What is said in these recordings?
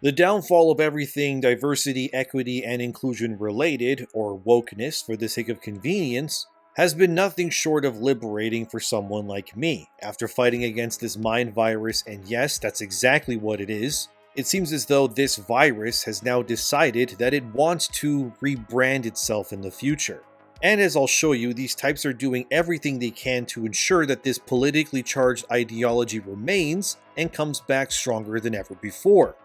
The downfall of everything diversity, equity, and inclusion related, or wokeness for the sake of convenience, has been nothing short of liberating for someone like me. After fighting against this mind virus, and yes, that's exactly what it is, it seems as though this virus has now decided that it wants to rebrand itself in the future. And as I'll show you, these types are doing everything they can to ensure that this politically charged ideology remains and comes back stronger than ever before.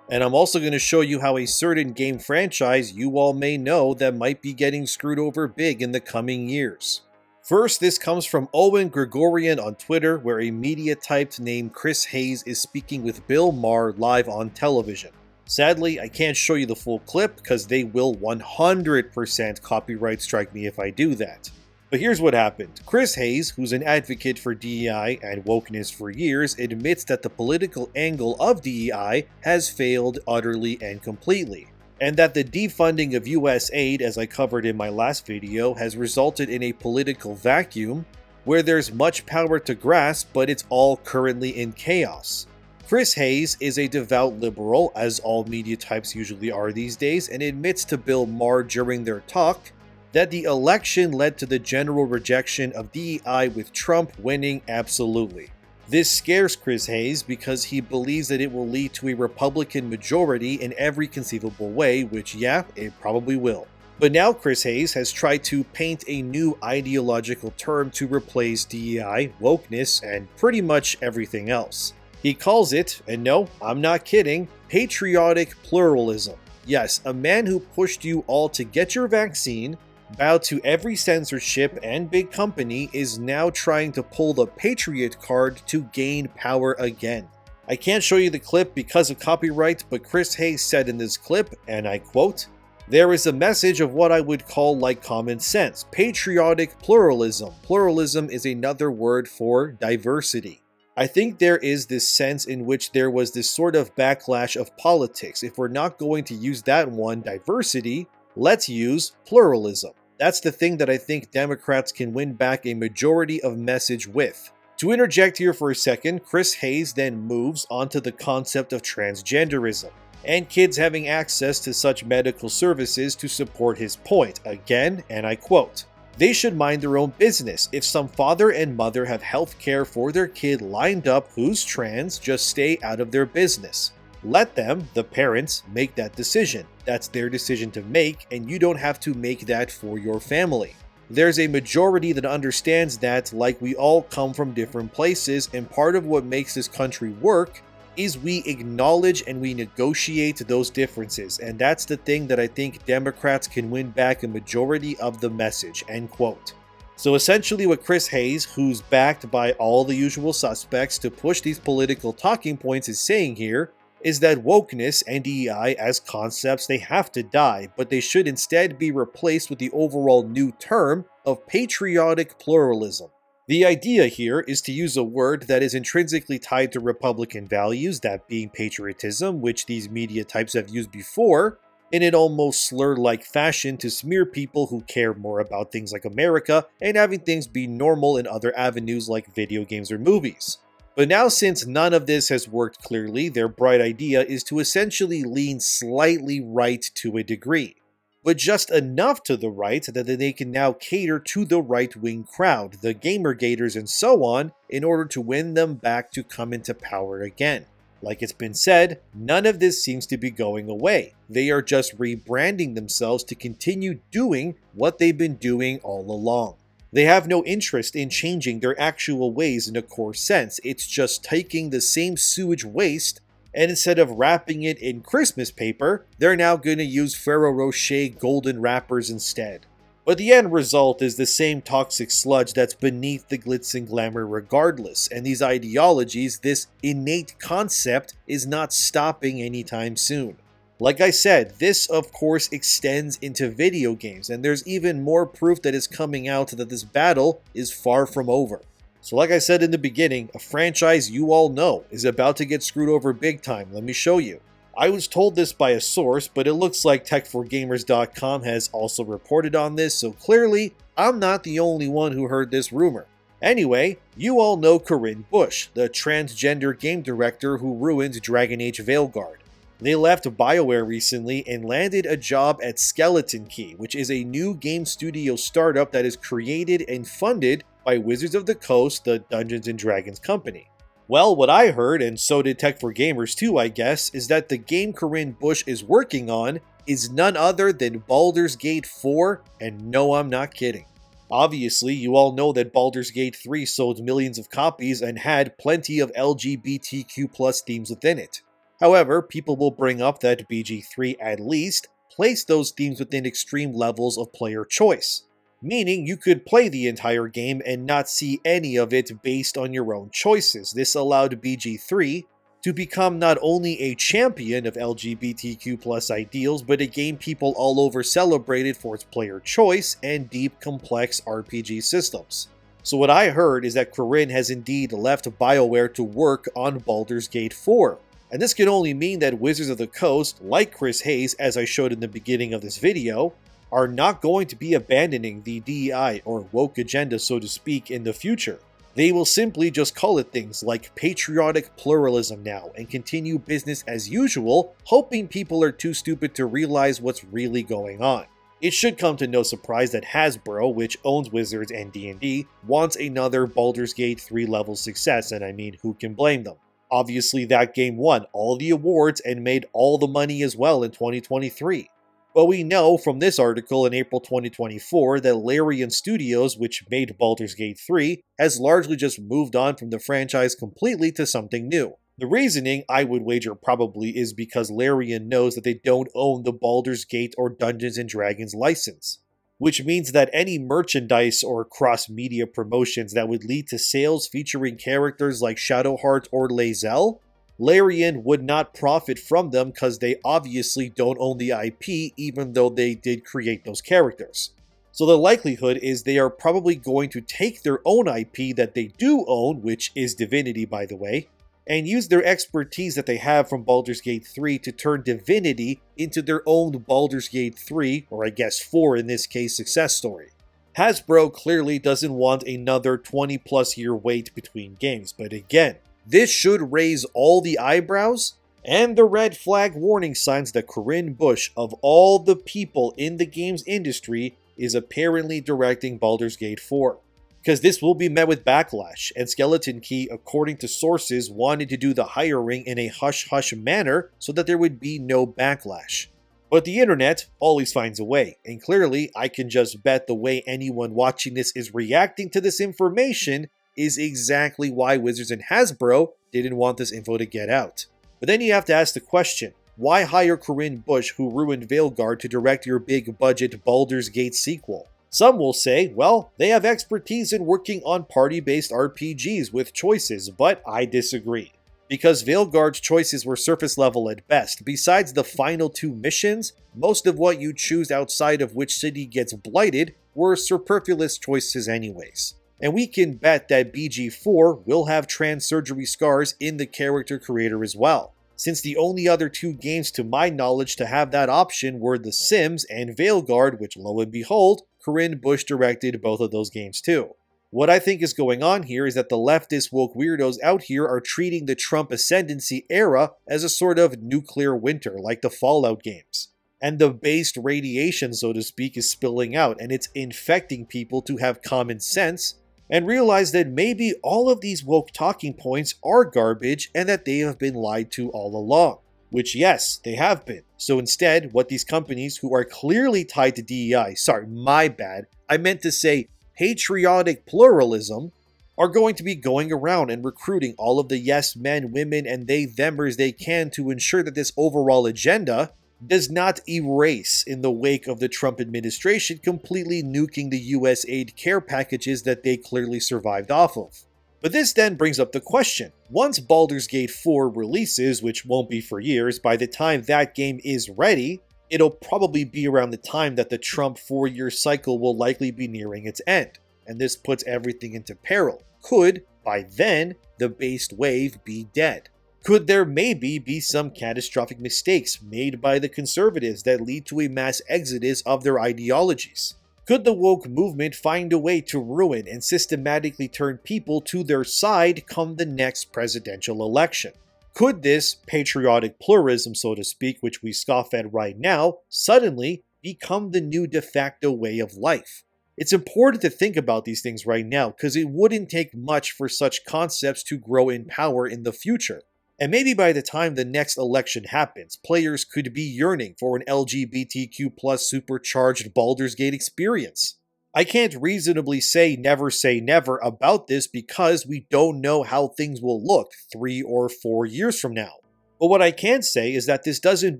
And I'm also going to show you how a certain game franchise you all may know that might be getting screwed over big in the coming years. First, this comes from Owen Gregorian on Twitter, where a media type named Chris Hayes is speaking with Bill Maher live on television. Sadly, I can't show you the full clip because they will 100% copyright strike me if I do that. But here's what happened. Chris Hayes, who's an advocate for DEI and wokeness for years, admits that the political angle of DEI has failed utterly and completely, and that the defunding of USAID, as I covered in my last video, has resulted in a political vacuum where there's much power to grasp, but it's all currently in chaos. Chris Hayes is a devout liberal, as all media types usually are these days, and admits to Bill Maher during their talk that the election led to the general rejection of DEI, with Trump winning absolutely. This scares Chris Hayes because he believes that it will lead to a Republican majority in every conceivable way, which yeah, it probably will. But now Chris Hayes has tried to paint a new ideological term to replace DEI, wokeness, and pretty much everything else. He calls it, and no, I'm not kidding, patriotic pluralism. Yes, a man who pushed you all to get your vaccine, bowed to every censorship and big company, is now trying to pull the Patriot card to gain power again. I can't show you the clip because of copyright, but Chris Hayes said in this clip, and I quote, "There is a message of what I would call like common sense, patriotic pluralism. Pluralism is another word for diversity. I think there is this sense in which there was this sort of backlash of politics. If we're not going to use that one, diversity, let's use pluralism. That's the thing that I think Democrats can win back a majority of message with." To interject here for a second, Chris Hayes then moves onto the concept of transgenderism and kids having access to such medical services to support his point. Again, and I quote, "They should mind their own business. If some father and mother have health care for their kid lined up who's trans, just stay out of their business. Let them, the parents, make that decision. That's their decision to make, and you don't have to make that for your family. There's a majority that understands that, like, we all come from different places, and part of what makes this country work is we acknowledge and we negotiate those differences, and that's the thing that I think Democrats can win back a majority of the message," end quote. So essentially what Chris Hayes, who's backed by all the usual suspects to push these political talking points, is saying here is that wokeness and DEI as concepts, they have to die, but they should instead be replaced with the overall new term of patriotic pluralism. The idea here is to use a word that is intrinsically tied to Republican values, that being patriotism, which these media types have used before, in an almost slur-like fashion to smear people who care more about things like America and having things be normal in other avenues like video games or movies. But now, since none of this has worked clearly, their bright idea is to essentially lean slightly right to a degree, but just enough to the right that they can now cater to the right-wing crowd, the Gamergators and so on, in order to win them back to come into power again. Like it's been said, none of this seems to be going away. They are just rebranding themselves to continue doing what they've been doing all along. They have no interest in changing their actual ways in a core sense. It's just taking the same sewage waste, and instead of wrapping it in Christmas paper, they're now going to use Ferrero Rocher golden wrappers instead. But the end result is the same toxic sludge that's beneath the glitz and glamour regardless, and these ideologies, this innate concept, is not stopping anytime soon. Like I said, this of course extends into video games, and there's even more proof that is coming out that this battle is far from over. So like I said in the beginning, a franchise you all know is about to get screwed over big time. Let me show you. I was told this by a source, but it looks like tech4gamers.com has also reported on this, so clearly I'm not the only one who heard this rumor. Anyway, you all know Corinne Bush, the transgender game director who ruined Dragon Age Veilguard. They left BioWare recently and landed a job at Skeleton Key, which is a new game studio startup that is created and funded by Wizards of the Coast, the Dungeons & Dragons company. Well, what I heard, and so did Tech for Gamers too, I guess, is that the game Corinne Bush is working on is none other than Baldur's Gate 4, and no, I'm not kidding. Obviously, you all know that Baldur's Gate 3 sold millions of copies and had plenty of LGBTQ+ themes within it. However, people will bring up that BG3 at least placed those themes within extreme levels of player choice, meaning you could play the entire game and not see any of it based on your own choices. This allowed BG3 to become not only a champion of LGBTQ+ ideals, but a game people all over celebrated for its player choice and deep, complex RPG systems. So what I heard is that Corinne has indeed left BioWare to work on Baldur's Gate 4. And this can only mean that Wizards of the Coast, like Chris Hayes, as I showed in the beginning of this video, are not going to be abandoning the DEI or woke agenda, so to speak, in the future. They will simply just call it things like patriotic pluralism now and continue business as usual, hoping people are too stupid to realize what's really going on. It should come to no surprise that Hasbro, which owns Wizards and D&D, wants another Baldur's Gate 3 level success, and I mean, who can blame them? Obviously, that game won all the awards and made all the money as well in 2023. But we know from this article in April 2024 that Larian Studios, which made Baldur's Gate 3, has largely just moved on from the franchise completely to something new. The reasoning, I would wager probably, is because Larian knows that they don't own the Baldur's Gate or Dungeons & Dragons license, which means that any merchandise or cross-media promotions that would lead to sales featuring characters like Shadowheart or Lae'zel, Larian would not profit from them because they obviously don't own the IP, even though they did create those characters. So the likelihood is they are probably going to take their own IP that they do own, which is Divinity by the way, and use their expertise that they have from Baldur's Gate 3 to turn Divinity into their own Baldur's Gate 3, or I guess 4 in this case, success story. Hasbro clearly doesn't want another 20+ year wait between games, but again, this should raise all the eyebrows and the red flag warning signs that Corinne Bush, of all the people in the games industry, is apparently directing Baldur's Gate 4. Because this will be met with backlash, and Skeleton Key, according to sources, wanted to do the hiring in a hush-hush manner so that there would be no backlash. But the internet always finds a way, and clearly I can just bet the way anyone watching this is reacting to this information is exactly why Wizards and Hasbro didn't want this info to get out. But then you have to ask the question, why hire Corinne Bush, who ruined Veilguard, to direct your big budget Baldur's Gate sequel? Some will say, well, they have expertise in working on party-based RPGs with choices, but I disagree. Because Veilguard's choices were surface level at best. Besides the final 2 missions, most of what you choose outside of which city gets blighted were superfluous choices anyways. And we can bet that BG4 will have trans surgery scars in the character creator as well, since the only other 2 games to my knowledge to have that option were The Sims and Veilguard, which lo and behold, Corinne Bush directed both of those games too. What I think is going on here is that the leftist woke weirdos out here are treating the Trump ascendancy era as a sort of nuclear winter like the Fallout games. And the based radiation, so to speak, is spilling out, and it's infecting people to have common sense and realize that maybe all of these woke talking points are garbage and that they have been lied to all along. Which yes, they have been. So instead, what these companies who are clearly tied to DEI, sorry, my bad, I meant to say patriotic pluralism, are going to be going around and recruiting all of the yes men, women, and they themers they can to ensure that this overall agenda does not erase in the wake of the Trump administration completely nuking the USAID care packages that they clearly survived off of. But this then brings up the question, once Baldur's Gate 4 releases, which won't be for years, by the time that game is ready, it'll probably be around the time that the Trump 4-year cycle will likely be nearing its end, and this puts everything into peril. Could, by then, the based wave be dead? Could there maybe be some catastrophic mistakes made by the conservatives that lead to a mass exodus of their ideologies? Could the woke movement find a way to ruin and systematically turn people to their side come the next presidential election? Could this patriotic pluralism, so to speak, which we scoff at right now, suddenly become the new de facto way of life? It's important to think about these things right now because it wouldn't take much for such concepts to grow in power in the future. And maybe by the time the next election happens, players could be yearning for an LGBTQ+ supercharged Baldur's Gate experience. I can't reasonably say never about this because we don't know how things will look 3 or 4 years from now. But what I can say is that this doesn't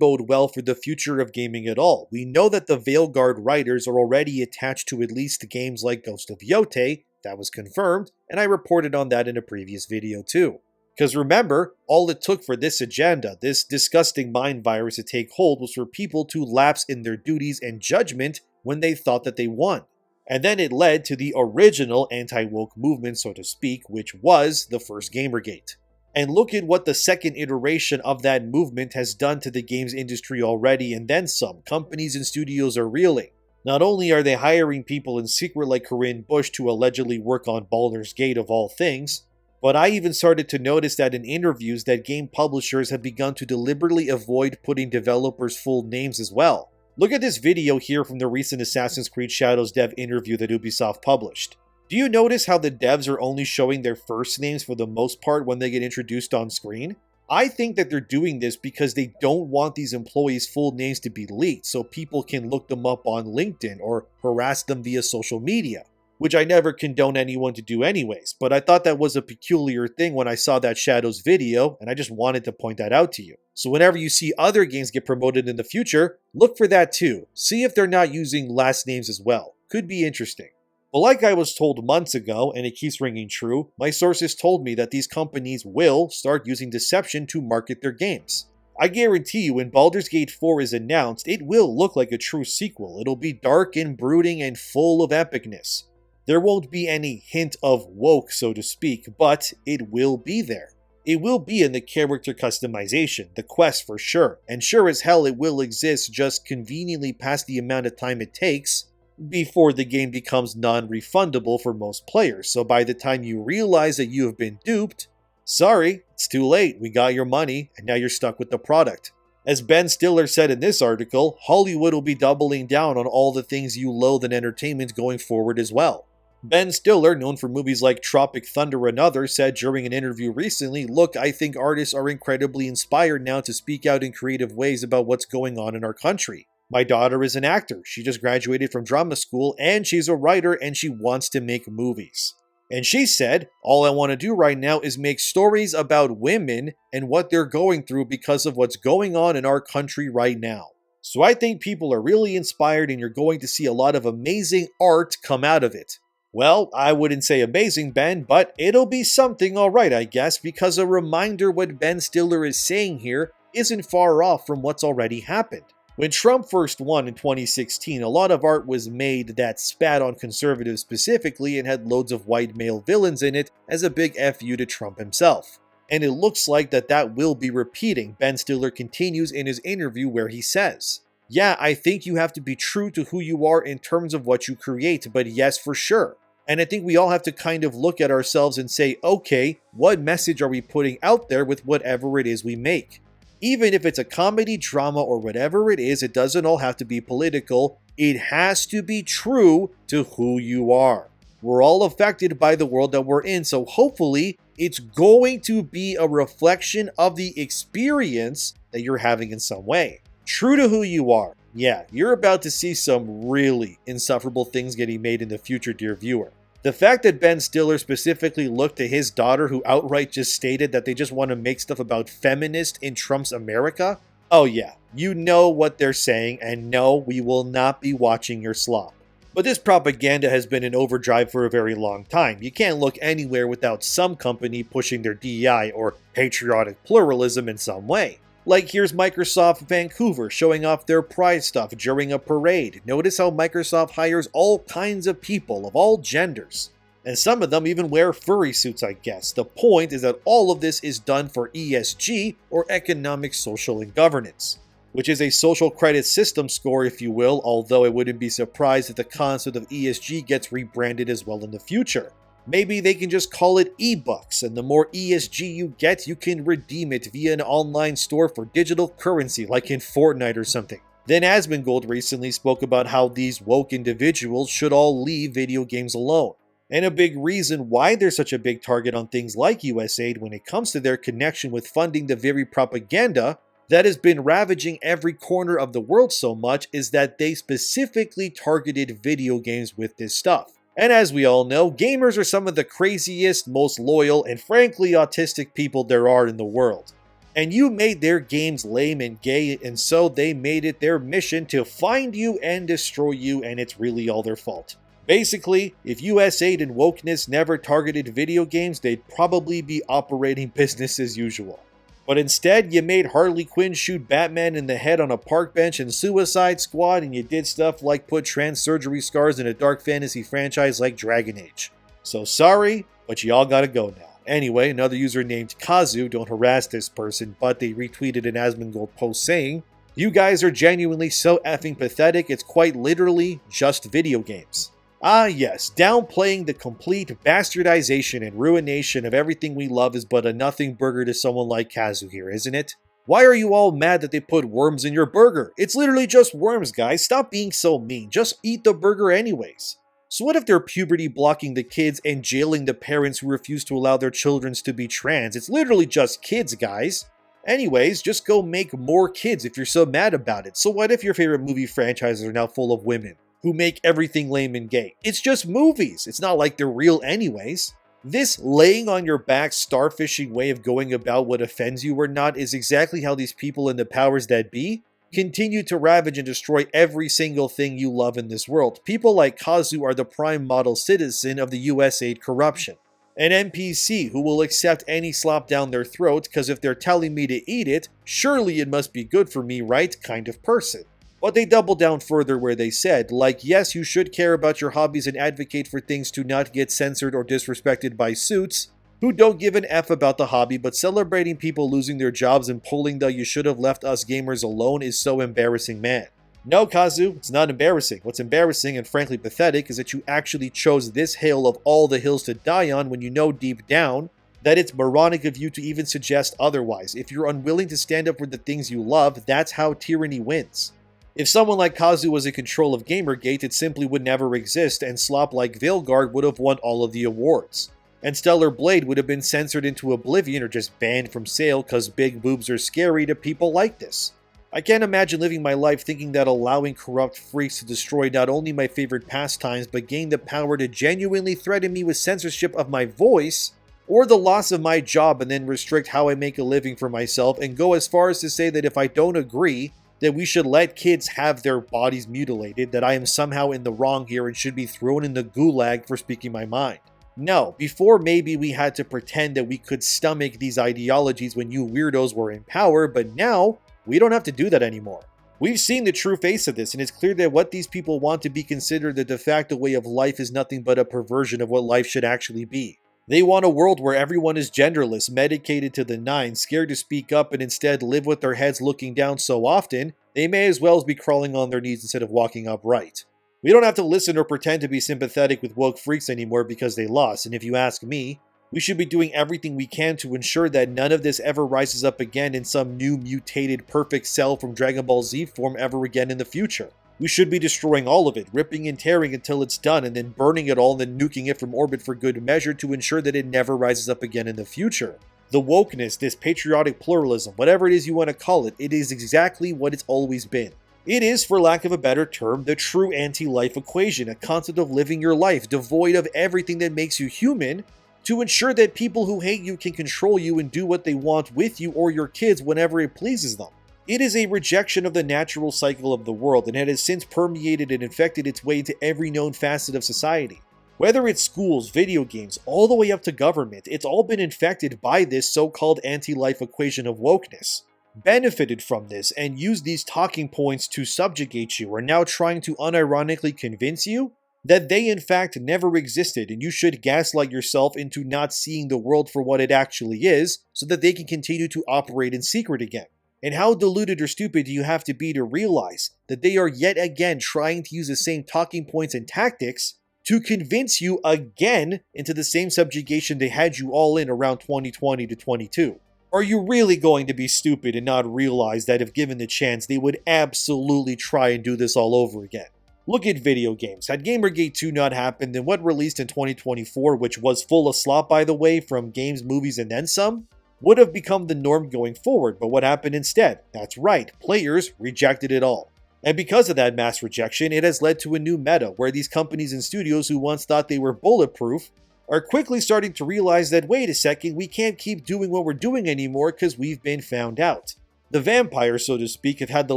bode well for the future of gaming at all. We know that the Veilguard writers are already attached to at least games like Ghost of Yotei, that was confirmed, and I reported on that in a previous video too. Because remember, all it took for this agenda, this disgusting mind virus to take hold, was for people to lapse in their duties and judgment when they thought that they won. And then it led to the original anti-woke movement, so to speak, which was the first Gamergate. And look at what the second iteration of that movement has done to the games industry already, and then some. Companies and studios are reeling. Not only are they hiring people in secret like Corinne Bush to allegedly work on Baldur's Gate of all things, but I even started to notice that in interviews that game publishers have begun to deliberately avoid putting developers' full names as well. Look at this video here from the recent Assassin's Creed Shadows dev interview that Ubisoft published. Do you notice how the devs are only showing their first names for the most part when they get introduced on screen? I think that they're doing this because they don't want these employees' full names to be leaked so people can look them up on LinkedIn or harass them via social media, which I never condone anyone to do anyways, but I thought that was a peculiar thing when I saw that Shadows video, and I just wanted to point that out to you. So whenever you see other games get promoted in the future, look for that too. See if they're not using last names as well. Could be interesting. But like I was told months ago, and it keeps ringing true, my sources told me that these companies will start using deception to market their games. I guarantee you when Baldur's Gate 4 is announced, it will look like a true sequel. It'll be dark and brooding and full of epicness. There won't be any hint of woke, so to speak, but it will be there. It will be in the character customization, the quest for sure, and sure as hell it will exist just conveniently past the amount of time it takes before the game becomes non-refundable for most players. So by the time you realize that you have been duped, sorry, it's too late, we got your money, and now you're stuck with the product. As Ben Stiller said in this article, Hollywood will be doubling down on all the things you loathe in entertainment going forward as well. Ben Stiller, known for movies like Tropic Thunder and others, said during an interview recently, "Look, I think artists are incredibly inspired now to speak out in creative ways about what's going on in our country. My daughter is an actor, she just graduated from drama school, and she's a writer and she wants to make movies. And she said, all I want to do right now is make stories about women and what they're going through because of what's going on in our country right now." So I think people are really inspired and you're going to see a lot of amazing art come out of it. Well, I wouldn't say amazing, Ben, but it'll be something alright, I guess, because a reminder what Ben Stiller is saying here isn't far off from what's already happened. When Trump first won in 2016, a lot of art was made that spat on conservatives specifically and had loads of white male villains in it as a big FU to Trump himself. And it looks like that will be repeating. Ben Stiller continues in his interview where he says, "Yeah, I think you have to be true to who you are in terms of what you create, but yes, for sure. And I think we all have to kind of look at ourselves and say, okay, what message are we putting out there with whatever it is we make? Even if it's a comedy, drama, or whatever it is, it doesn't all have to be political. It has to be true to who you are. We're all affected by the world that we're in, so hopefully it's going to be a reflection of the experience that you're having in some way. True to who you are. Yeah, you're about to see some really insufferable things getting made in the future, dear viewer. The fact that Ben Stiller specifically looked to his daughter who outright just stated that they just want to make stuff about feminists in Trump's America? Oh yeah, you know what they're saying, and no, we will not be watching your slop. But this propaganda has been in overdrive for a very long time. You can't look anywhere without some company pushing their DEI or patriotic pluralism in some way. Like here's Microsoft Vancouver showing off their pride stuff during a parade. Notice how Microsoft hires all kinds of people of all genders. And some of them even wear furry suits, I guess. The point is that all of this is done for ESG, or economic, social, and governance, which is a social credit system score, if you will, although I wouldn't be surprised if the concept of ESG gets rebranded as well in the future. Maybe they can just call it e-bucks, and the more ESG you get, you can redeem it via an online store for digital currency like in Fortnite or something. Then Asmongold recently spoke about how these woke individuals should all leave video games alone. And a big reason why they're such a big target on things like USAID when it comes to their connection with funding the very propaganda that has been ravaging every corner of the world so much is that they specifically targeted video games with this stuff. And as we all know, gamers are some of the craziest, most loyal, and frankly autistic people there are in the world. And you made their games lame and gay, and so they made it their mission to find you and destroy you, and it's really all their fault. Basically, if USAID and wokeness never targeted video games, they'd probably be operating business as usual. But instead, you made Harley Quinn shoot Batman in the head on a park bench in Suicide Squad, and you did stuff like put trans surgery scars in a dark fantasy franchise like Dragon Age. So sorry, but y'all gotta go now. Anyway, another user named Kazu, don't harass this person, but they retweeted an Asmongold post saying, "You guys are genuinely so effing pathetic, it's quite literally just video games." Ah yes, downplaying the complete bastardization and ruination of everything we love is but a nothing burger to someone like Kazu here, isn't it? Why are you all mad that they put worms in your burger? It's literally just worms, guys. Stop being so mean. Just eat the burger anyways. So what if they're puberty blocking the kids and jailing the parents who refuse to allow their children to be trans? It's literally just kids, guys. Anyways, just go make more kids if you're so mad about it. So what if your favorite movie franchises are now full of women who make everything lame and gay? It's just movies. It's not like they're real anyways. This laying on your back starfishing way of going about what offends you or not is exactly how these people in the powers that be continue to ravage and destroy every single thing you love in this world. People like Kazu are the prime model citizen of the USAID corruption. An NPC who will accept any slop down their throat because if they're telling me to eat it, surely it must be good for me, right? Kind of person. But they double down further where they said, like, yes, you should care about your hobbies and advocate for things to not get censored or disrespected by suits who don't give an F about the hobby, but celebrating people losing their jobs and pulling the "you should have left us gamers alone" is so embarrassing, man. No, Kazu, it's not embarrassing. What's embarrassing and frankly pathetic is that you actually chose this hill of all the hills to die on when you know deep down that it's moronic of you to even suggest otherwise. If you're unwilling to stand up for the things you love, that's how tyranny wins. If someone like Kazu was in control of Gamergate, it simply would never exist, and slop like Veilguard would have won all of the awards. And Stellar Blade would have been censored into oblivion or just banned from sale cause big boobs are scary to people like this. I can't imagine living my life thinking that allowing corrupt freaks to destroy not only my favorite pastimes but gain the power to genuinely threaten me with censorship of my voice or the loss of my job and then restrict how I make a living for myself and go as far as to say that if I don't agree that we should let kids have their bodies mutilated, that I am somehow in the wrong here and should be thrown in the gulag for speaking my mind. No, before maybe we had to pretend that we could stomach these ideologies when you weirdos were in power, but now we don't have to do that anymore. We've seen the true face of this, and it's clear that what these people want to be considered the de facto way of life is nothing but a perversion of what life should actually be. They want a world where everyone is genderless, medicated to the nines, scared to speak up, and instead live with their heads looking down so often, they may as well be crawling on their knees instead of walking upright. We don't have to listen or pretend to be sympathetic with woke freaks anymore because they lost, and if you ask me, we should be doing everything we can to ensure that none of this ever rises up again in some new mutated perfect cell from Dragon Ball Z form ever again in the future. We should be destroying all of it, ripping and tearing until it's done, and then burning it all and then nuking it from orbit for good measure to ensure that it never rises up again in the future. The wokeness, this patriotic pluralism, whatever it is you want to call it, it is exactly what it's always been. It is, for lack of a better term, the true anti-life equation, a concept of living your life devoid of everything that makes you human, to ensure that people who hate you can control you and do what they want with you or your kids whenever it pleases them. It is a rejection of the natural cycle of the world, and it has since permeated and infected its way into every known facet of society. Whether it's schools, video games, all the way up to government, it's all been infected by this so-called anti-life equation of wokeness. Benefited from this and used these talking points to subjugate you are now trying to unironically convince you that they in fact never existed and you should gaslight yourself into not seeing the world for what it actually is so that they can continue to operate in secret again. And how deluded or stupid do you have to be to realize that they are yet again trying to use the same talking points and tactics to convince you again into the same subjugation they had you all in around 2020 to 22? Are you really going to be stupid and not realize that if given the chance, they would absolutely try and do this all over again? Look at video games. Had Gamergate 2 not happened, then what released in 2024, which was full of slop by the way, from games, movies, and then some, would have become the norm going forward. But what happened instead? That's right, players rejected it all. And because of that mass rejection, it has led to a new meta where these companies and studios who once thought they were bulletproof are quickly starting to realize that, wait a second, we can't keep doing what we're doing anymore because we've been found out. The vampires, so to speak, have had the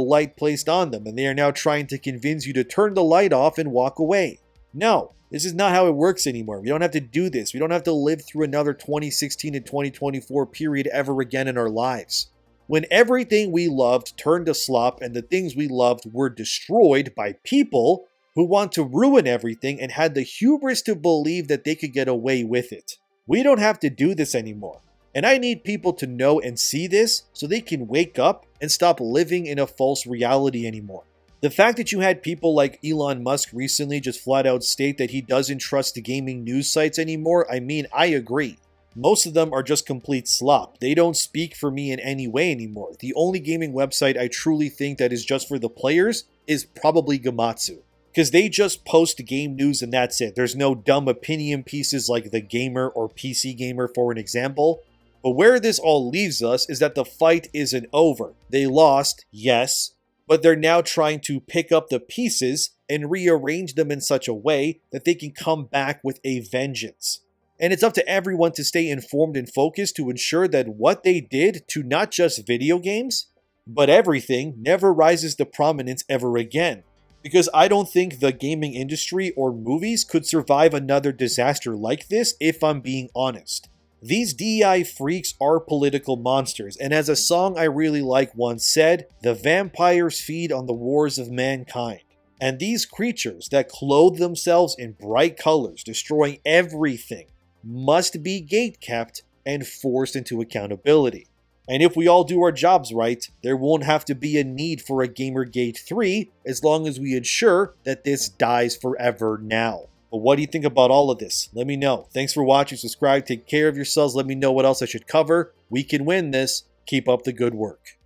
light placed on them, and they are now trying to convince you to turn the light off and walk away. No, this is not how it works anymore. We don't have to do this. We don't have to live through another 2016 and 2024 period ever again in our lives. When everything we loved turned to slop and the things we loved were destroyed by people who want to ruin everything and had the hubris to believe that they could get away with it. We don't have to do this anymore. And I need people to know and see this so they can wake up and stop living in a false reality anymore. The fact that you had people like Elon Musk recently just flat out state that he doesn't trust the gaming news sites anymore, I mean, I agree. Most of them are just complete slop. They don't speak for me in any way anymore. The only gaming website I truly think that is just for the players is probably Gamatsu. Because they just post game news and that's it. There's no dumb opinion pieces like The Gamer or PC Gamer for an example. But where this all leaves us is that the fight isn't over. They lost, yes, but they're now trying to pick up the pieces and rearrange them in such a way that they can come back with a vengeance. And it's up to everyone to stay informed and focused to ensure that what they did to not just video games, but everything never rises to prominence ever again. Because I don't think the gaming industry or movies could survive another disaster like this if I'm being honest. These DEI freaks are political monsters, and as a song I really like once said, the vampires feed on the wars of mankind. And these creatures that clothe themselves in bright colors, destroying everything, must be gatekept and forced into accountability. And if we all do our jobs right, there won't have to be a need for a Gamergate 3 as long as we ensure that this dies forever now. But what do you think about all of this? Let me know. Thanks for watching, subscribe, take care of yourselves, let me know what else I should cover. We can win this. Keep up the good work.